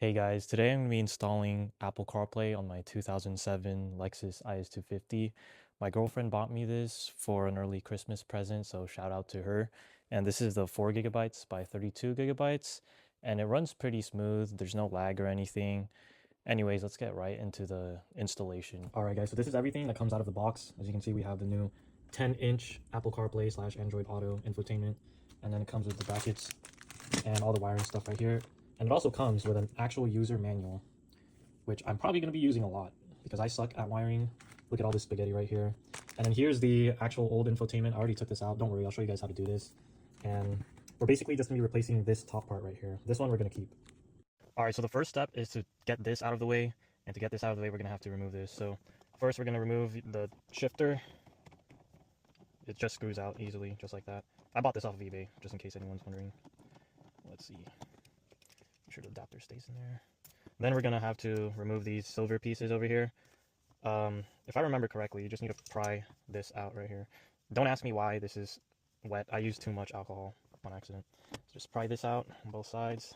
Hey guys, today I'm going to be installing Apple CarPlay on my 2007 Lexus IS250. My girlfriend bought me this for an early Christmas present, so shout out to her. And this is the 4 gigabytes by 32 gigabytes, and it runs pretty smooth. There's no lag or anything. Anyways, let's get right into the installation. All right, guys, so this is everything that comes out of the box. As you can see, we have the new 10-inch Apple CarPlay / Android Auto infotainment, and then it comes with the brackets and all the wiring stuff right here. And it also comes with an actual user manual, which I'm probably going to be using a lot because I suck at wiring. Look at all this spaghetti right here. And then here's the actual old infotainment. I already took this out. Don't worry, I'll show you guys how to do this. And we're basically just going to be replacing this top part right here. This one we're going to keep. All right, so the first step is to get this out of the way. And to get this out of the way, we're going to have to remove this. So first we're going to remove the shifter. It just screws out easily, just like that. I bought this off of eBay, just in case anyone's wondering. Let's see. Make sure the adapter stays in there. Then we're going to have to remove these silver pieces over here. If I remember correctly, you just need to pry this out right here. Don't ask me why this is wet. I used too much alcohol on accident. So just pry this out on both sides.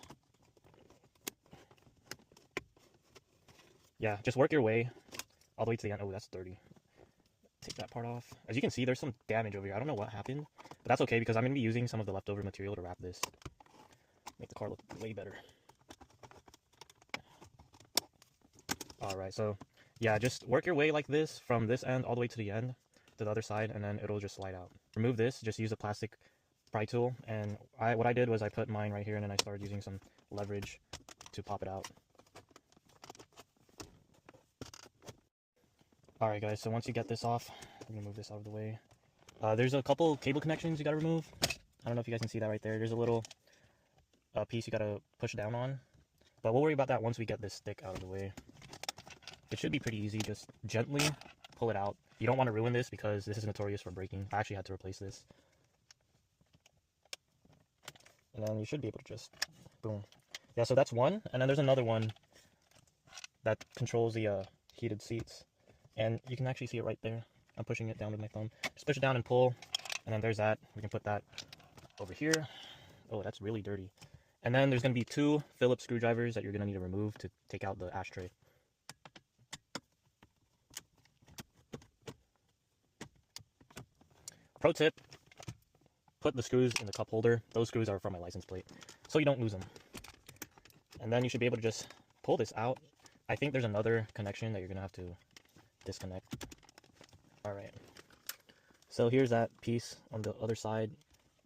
Yeah, just work your way all the way to the end. Oh, that's dirty. Take that part off. As you can see, there's some damage over here. I don't know what happened, but that's okay because I'm going to be using some of the leftover material to wrap this. Make the car look way better. Alright, so yeah, just work your way like this from this end all the way to the end, to the other side, and then it'll just slide out. Remove this, just use a plastic pry tool, and what I did was I put mine right here, and then I started using some leverage to pop it out. Alright guys, so once you get this off, I'm gonna move this out of the way. There's a couple cable connections you gotta remove. I don't know if you guys can see that right there. There's a little piece you gotta push down on, but we'll worry about that once we get this stick out of the way. It should be pretty easy. Just gently pull it out. You don't want to ruin this because this is notorious for breaking. I actually had to replace this. And then you should be able to just, boom. Yeah, so that's one. And then there's another one that controls the heated seats. And you can actually see it right there. I'm pushing it down with my thumb. Just push it down and pull. And then there's that. We can put that over here. Oh, that's really dirty. And then there's going to be 2 Phillips screwdrivers that you're going to need to remove to take out the ashtray. Pro tip, put the screws in the cup holder. Those screws are from my license plate, so you don't lose them. And then you should be able to just pull this out. I think there's another connection that you're going to have to disconnect. Alright, so here's that piece on the other side.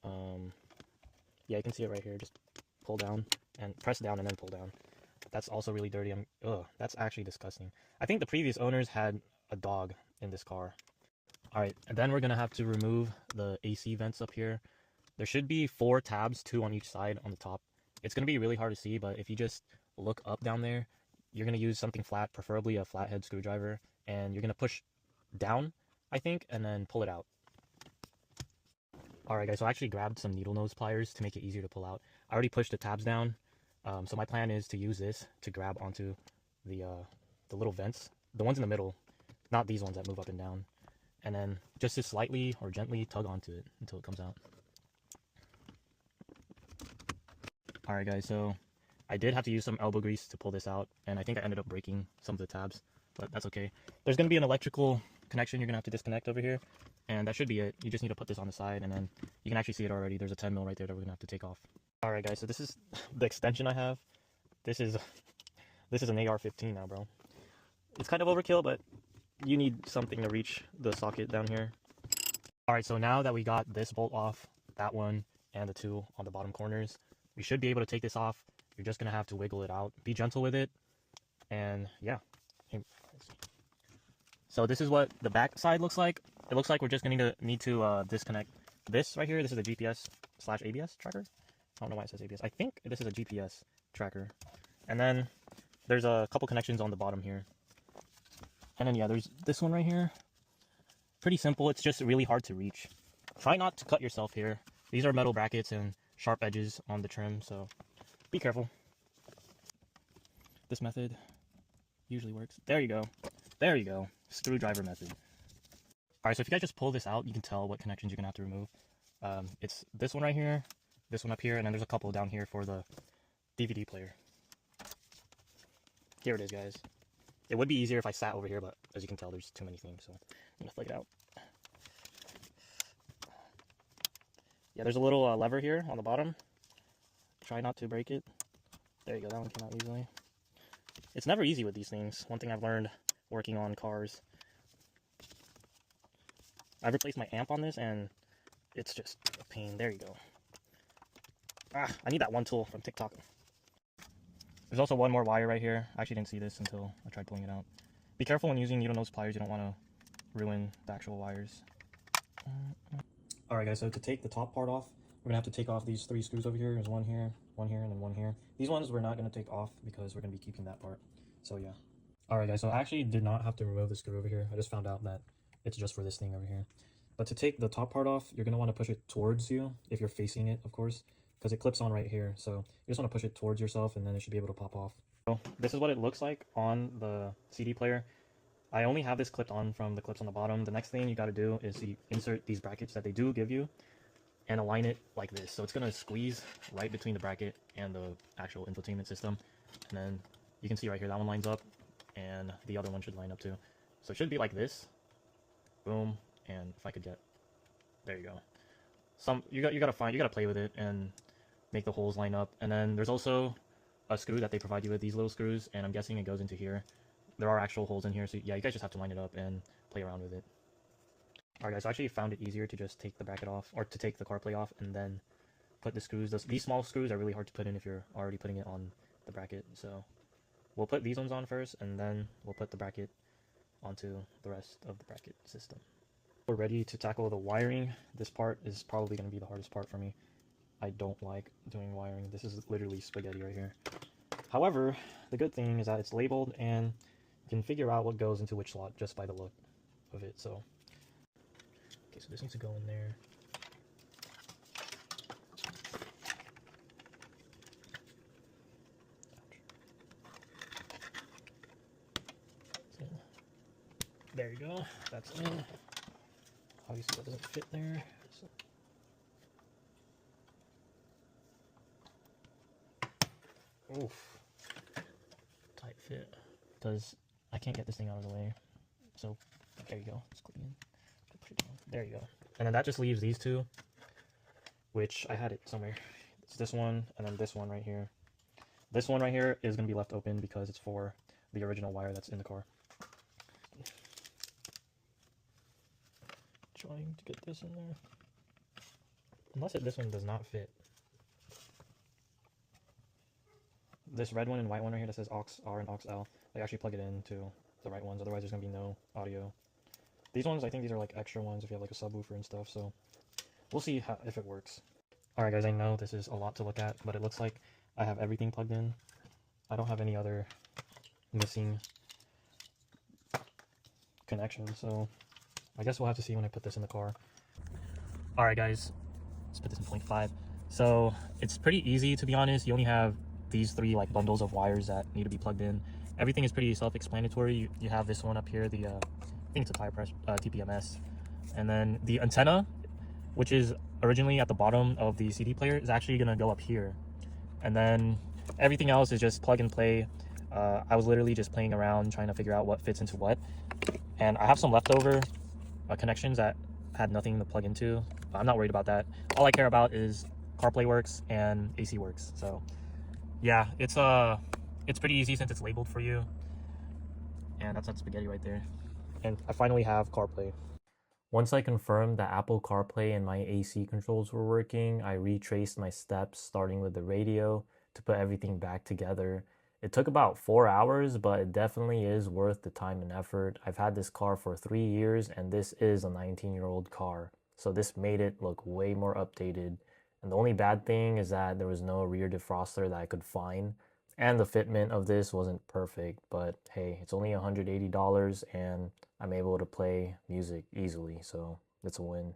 Yeah, you can see it right here. Just pull down and press down and then pull down. That's also really dirty. That's actually disgusting. I think the previous owners had a dog in this car. Alright, and then we're going to have to remove the AC vents up here. There should be 4 tabs, 2 on each side on the top. It's going to be really hard to see, but if you just look up down there, you're going to use something flat, preferably a flathead screwdriver, and you're going to push down, I think, and then pull it out. Alright guys, so I actually grabbed some needle nose pliers to make it easier to pull out. I already pushed the tabs down, so my plan is to use this to grab onto the little vents. The ones in the middle, not these ones that move up and down. And then just to slightly or gently tug onto it until it comes out. Alright guys, so I did have to use some elbow grease to pull this out, and I think I ended up breaking some of the tabs, but that's okay. There's going to be an electrical connection you're going to have to disconnect over here, and that should be it. You just need to put this on the side, and then you can actually see it already. There's a 10 mil right there that we're going to have to take off. Alright guys, so this is the extension I have. This is an AR-15 now, bro. It's kind of overkill, but you need something to reach the socket down here. Alright, so now that we got this bolt off, that one, and the 2 on the bottom corners, we should be able to take this off. You're just going to have to wiggle it out. Be gentle with it. And yeah. So this is what the back side looks like. It looks like we're just going to need to disconnect this right here. This is a GPS/ABS tracker. I don't know why it says ABS. I think this is a GPS tracker. And then there's a couple connections on the bottom here. And then, yeah, there's this one right here. Pretty simple. It's just really hard to reach. Try not to cut yourself here. These are metal brackets and sharp edges on the trim, so be careful. This method usually works. There you go. There you go. Screwdriver method. Alright, so if you guys just pull this out, you can tell what connections you're going to have to remove. It's this one right here, this one up here, and then there's a couple down here for the DVD player. here it is, guys. It would be easier if I sat over here, but as you can tell, there's too many things, so I'm gonna flick it out. Yeah, there's a little lever here on the bottom. Try not to break it. There you go, that one came out easily. It's never easy with these things. One thing I've learned working on cars. I've replaced my amp on this, and it's just a pain. There you go. Ah, I need that one tool from TikTok. There's also one more wire right here. I actually didn't see this until I tried pulling it out. Be careful when using needle nose pliers. You don't want to ruin the actual wires. Alright guys, so to take the top part off, we're going to have to take off these 3 screws over here. There's one here, and then one here. These ones we're not going to take off because we're going to be keeping that part. So yeah. Alright guys, so I actually did not have to remove the screw over here. I just found out that it's just for this thing over here. But to take the top part off, you're going to want to push it towards you, if you're facing it, of course, because it clips on right here. So you just want to push it towards yourself, and then it should be able to pop off. So this is what it looks like on the CD player. I only have this clipped on from the clips on the bottom. The next thing you got to do is you insert these brackets that they do give you and align it like this. So it's going to squeeze right between the bracket and the actual infotainment system. And then you can see right here, that one lines up, and the other one should line up too. So it should be like this. Boom. And if I could get, there you go. You gotta play with it and make the holes line up. And then there's also a screw that they provide you with, these little screws, and I'm guessing it goes into here. There are actual holes in here, so yeah, you guys just have to line it up and play around with it. Alright guys, so I actually found it easier to just take the bracket off, or to take the CarPlay off, and then put the screws. These small screws are really hard to put in if you're already putting it on the bracket, so we'll put these ones on first, and then we'll put the bracket onto the rest of the bracket system. We're ready to tackle the wiring. This part is probably going to be the hardest part for me. I don't like doing wiring. This is literally spaghetti right here. However, the good thing is that it's labeled, and you can figure out what goes into which slot just by the look of it. So, okay, so this needs to go in there. There you go. That's in. Obviously, that doesn't fit there. So. Oof. Tight fit. Because I can't get this thing out of the way. So, there you go. It's clean. Push it down. There you go. And then that just leaves these two, which I had it somewhere. It's this one, and then this one right here. This one right here is going to be left open because it's for the original wire that's in the car. Trying to get this in there. Unless this one does not fit. This red one and white one right here that says aux R and aux L, they actually plug it into the right ones, otherwise there's going to be no audio. These ones, I think these are like extra ones if you have like a subwoofer and stuff, so we'll see if it works. Alright guys, I know this is a lot to look at, but it looks like I have everything plugged in. I don't have any other missing connections, so I guess we'll have to see when I put this in the car. Alright guys, let's put this in 0.5. So it's pretty easy, to be honest. You only have these 3 like bundles of wires that need to be plugged in. Everything is pretty self-explanatory. You have this one up here, the I think it's a tire press TPMS, and then the antenna, which is originally at the bottom of the CD player, is actually gonna go up here, and then everything else is just plug and play. I was literally just playing around trying to figure out what fits into what, and I have some leftover connections that had nothing to plug into. I'm not worried about that. All I care about is CarPlay works and AC works. So yeah, it's pretty easy since it's labeled for you. And that's that spaghetti right there. And I finally have CarPlay. Once I confirmed that Apple CarPlay and my AC controls were working, I retraced my steps starting with the radio to put everything back together. It took about 4 hours, but it definitely is worth the time and effort. I've had this car for 3 years, and this is a 19-year-old car. So this made it look way more updated. And the only bad thing is that there was no rear defroster that I could find. And the fitment of this wasn't perfect, but hey, it's only $180 and I'm able to play music easily, so it's a win.